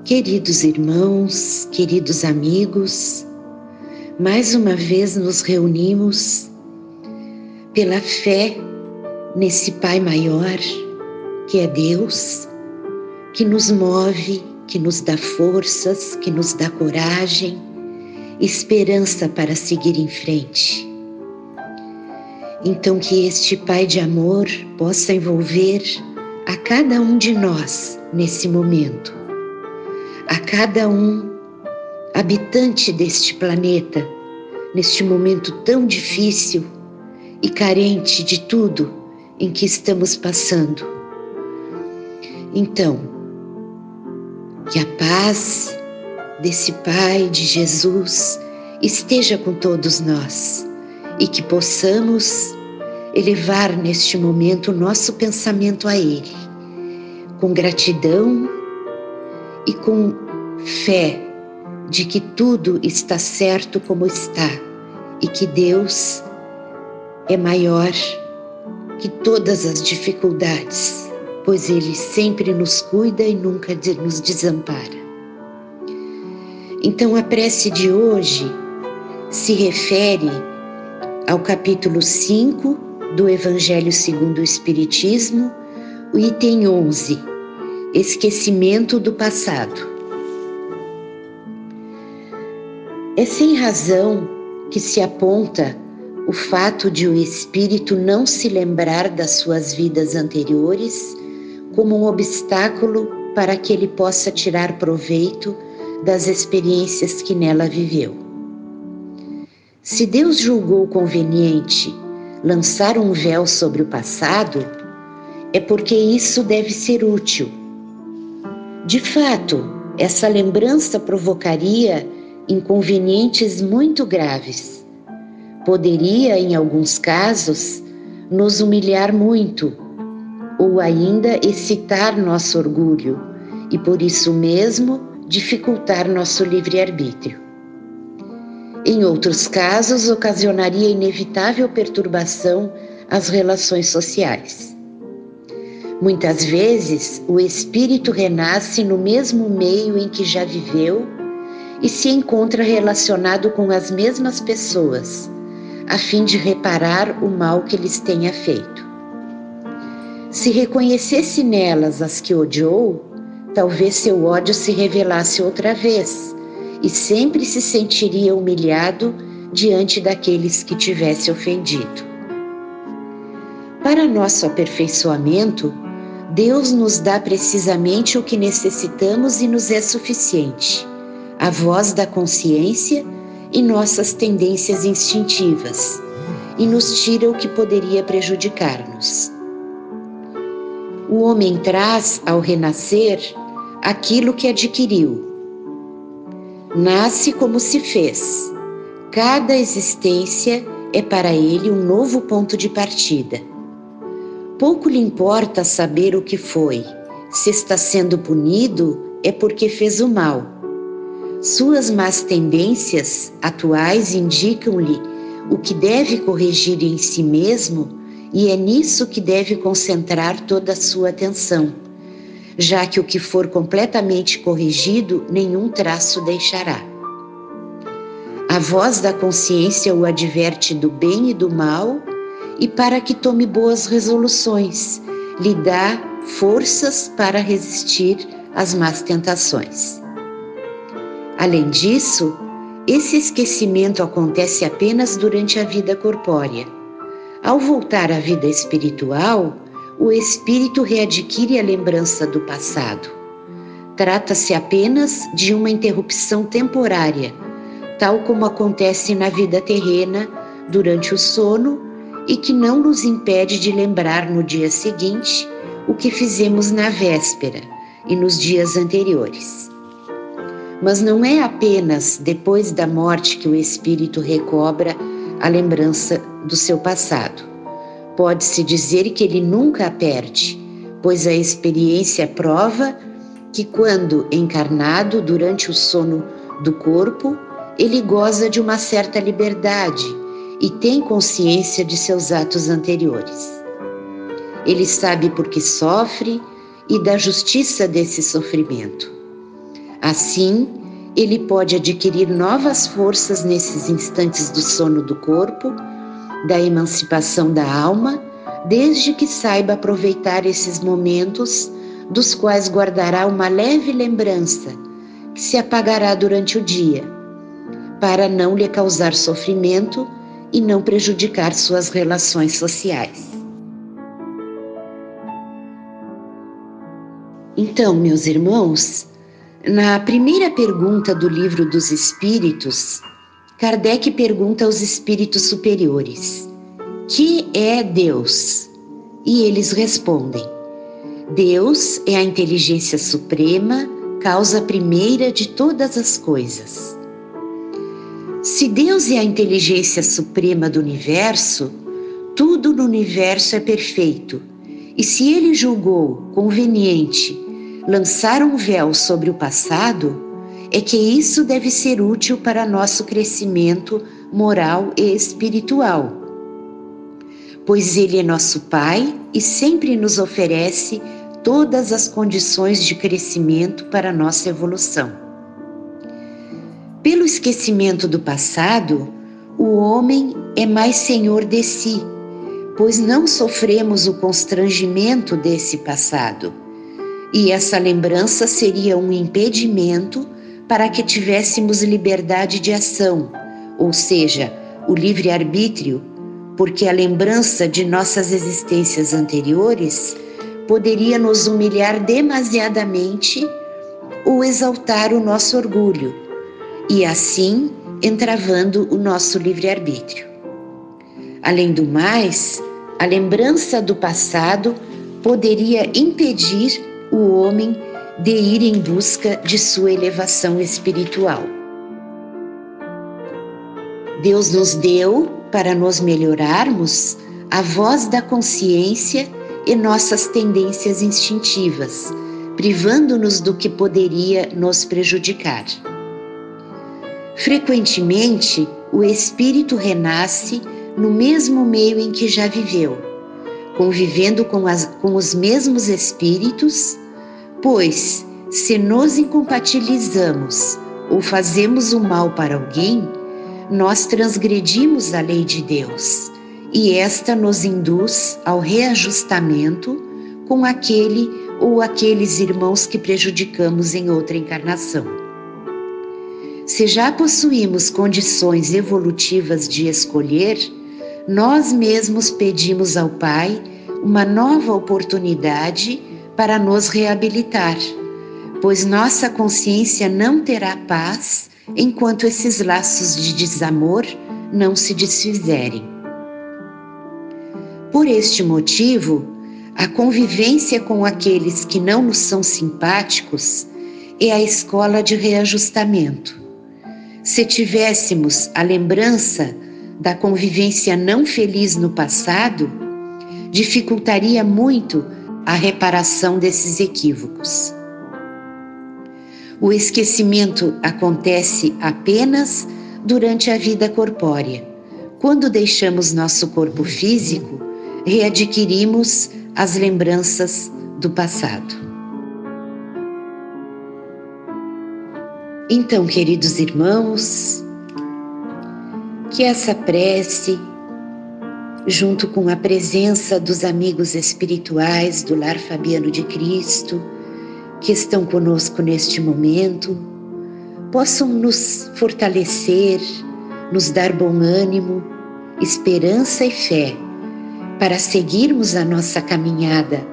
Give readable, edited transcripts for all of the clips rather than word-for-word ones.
Queridos irmãos, queridos amigos, mais uma vez nos reunimos pela fé nesse Pai maior, que é Deus, que nos move, que nos dá forças, que nos dá coragem, esperança para seguir em frente. Então que este Pai de amor possa envolver a cada um de nós nesse momento, a cada um habitante deste planeta, neste momento tão difícil e carente de tudo em que estamos passando. Então, que a paz desse Pai, de Jesus, esteja com todos nós e que possamos elevar neste momento o nosso pensamento a Ele, com gratidão e com fé de que tudo está certo como está e que Deus é maior que todas as dificuldades, pois Ele sempre nos cuida e nunca nos desampara. Então a prece de hoje se refere ao capítulo 5 do Evangelho segundo o Espiritismo, o item 11, esquecimento do passado. É sem razão que se aponta o fato de o espírito não se lembrar das suas vidas anteriores como um obstáculo para que ele possa tirar proveito das experiências que nela viveu. Se Deus julgou conveniente lançar um véu sobre o passado, é porque isso deve ser útil. De fato, essa lembrança provocaria inconvenientes muito graves. Poderia, em alguns casos, nos humilhar muito, ou ainda excitar nosso orgulho e, por isso mesmo, dificultar nosso livre-arbítrio. Em outros casos, ocasionaria inevitável perturbação às relações sociais. Muitas vezes, o espírito renasce no mesmo meio em que já viveu e se encontra relacionado com as mesmas pessoas, a fim de reparar o mal que lhes tenha feito. Se reconhecesse nelas as que odiou, talvez seu ódio se revelasse outra vez e sempre se sentiria humilhado diante daqueles que tivesse ofendido. Para nosso aperfeiçoamento, Deus nos dá precisamente o que necessitamos e nos é suficiente: a voz da consciência e nossas tendências instintivas, e nos tira o que poderia prejudicar-nos. O homem traz, ao renascer, aquilo que adquiriu. Nasce como se fez. Cada existência é para ele um novo ponto de partida. Pouco lhe importa saber o que foi. Se está sendo punido, é porque fez o mal. Suas más tendências atuais indicam-lhe o que deve corrigir em si mesmo, e é nisso que deve concentrar toda a sua atenção, já que o que for completamente corrigido, nenhum traço deixará. A voz da consciência o adverte do bem e do mal, e para que tome boas resoluções, lhe dá forças para resistir às más tentações. Além disso, esse esquecimento acontece apenas durante a vida corpórea. Ao voltar à vida espiritual, o espírito readquire a lembrança do passado. Trata-se apenas de uma interrupção temporária, tal como acontece na vida terrena durante o sono e que não nos impede de lembrar no dia seguinte o que fizemos na véspera e nos dias anteriores. Mas não é apenas depois da morte que o espírito recobra a lembrança do seu passado. Pode-se dizer que ele nunca a perde, pois a experiência prova que quando encarnado durante o sono do corpo, ele goza de uma certa liberdade e tem consciência de seus atos anteriores. Ele sabe por que sofre e da justiça desse sofrimento. Assim, ele pode adquirir novas forças nesses instantes do sono do corpo, da emancipação da alma, desde que saiba aproveitar esses momentos, dos quais guardará uma leve lembrança, que se apagará durante o dia, para não lhe causar sofrimento e não prejudicar suas relações sociais. Então, meus irmãos, na primeira pergunta do Livro dos Espíritos, Kardec pergunta aos espíritos superiores: que é Deus? E eles respondem: Deus é a inteligência suprema, causa primeira de todas as coisas. Se Deus é a inteligência suprema do universo, tudo no universo é perfeito. E se ele julgou conveniente lançar um véu sobre o passado, é que isso deve ser útil para nosso crescimento moral e espiritual. Pois ele é nosso Pai e sempre nos oferece todas as condições de crescimento para nossa evolução. Pelo esquecimento do passado, o homem é mais senhor de si, pois não sofremos o constrangimento desse passado. E essa lembrança seria um impedimento para que tivéssemos liberdade de ação, ou seja, o livre-arbítrio, porque a lembrança de nossas existências anteriores poderia nos humilhar demasiadamente ou exaltar o nosso orgulho, e assim entravando o nosso livre-arbítrio. Além do mais, a lembrança do passado poderia impedir o homem de ir em busca de sua elevação espiritual. Deus nos deu, para nos melhorarmos, a voz da consciência e nossas tendências instintivas, privando-nos do que poderia nos prejudicar. Frequentemente, o espírito renasce no mesmo meio em que já viveu, convivendo com os mesmos espíritos, pois, se nos incompatibilizamos ou fazemos o mal para alguém, nós transgredimos a lei de Deus, e esta nos induz ao reajustamento com aquele ou aqueles irmãos que prejudicamos em outra encarnação. Se já possuímos condições evolutivas de escolher, nós mesmos pedimos ao Pai uma nova oportunidade para nos reabilitar, pois nossa consciência não terá paz enquanto esses laços de desamor não se desfizerem. Por este motivo, a convivência com aqueles que não nos são simpáticos é a escola de reajustamento. Se tivéssemos a lembrança da convivência não feliz no passado, dificultaria muito a reparação desses equívocos. O esquecimento acontece apenas durante a vida corpórea. Quando deixamos nosso corpo físico, readquirimos as lembranças do passado. Então, queridos irmãos, que essa prece, junto com a presença dos amigos espirituais do Lar Fabiano de Cristo, que estão conosco neste momento, possam nos fortalecer, nos dar bom ânimo, esperança e fé para seguirmos a nossa caminhada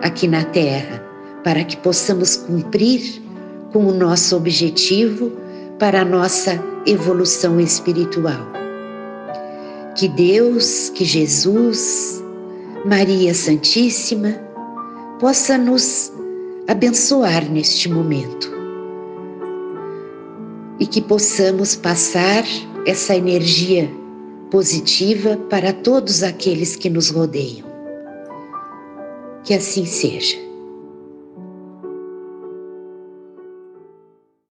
aqui na Terra, para que possamos cumprir com o nosso objetivo para a nossa evolução espiritual. Que Deus, que Jesus, Maria Santíssima, possa nos abençoar neste momento e que possamos passar essa energia positiva para todos aqueles que nos rodeiam. Que assim seja.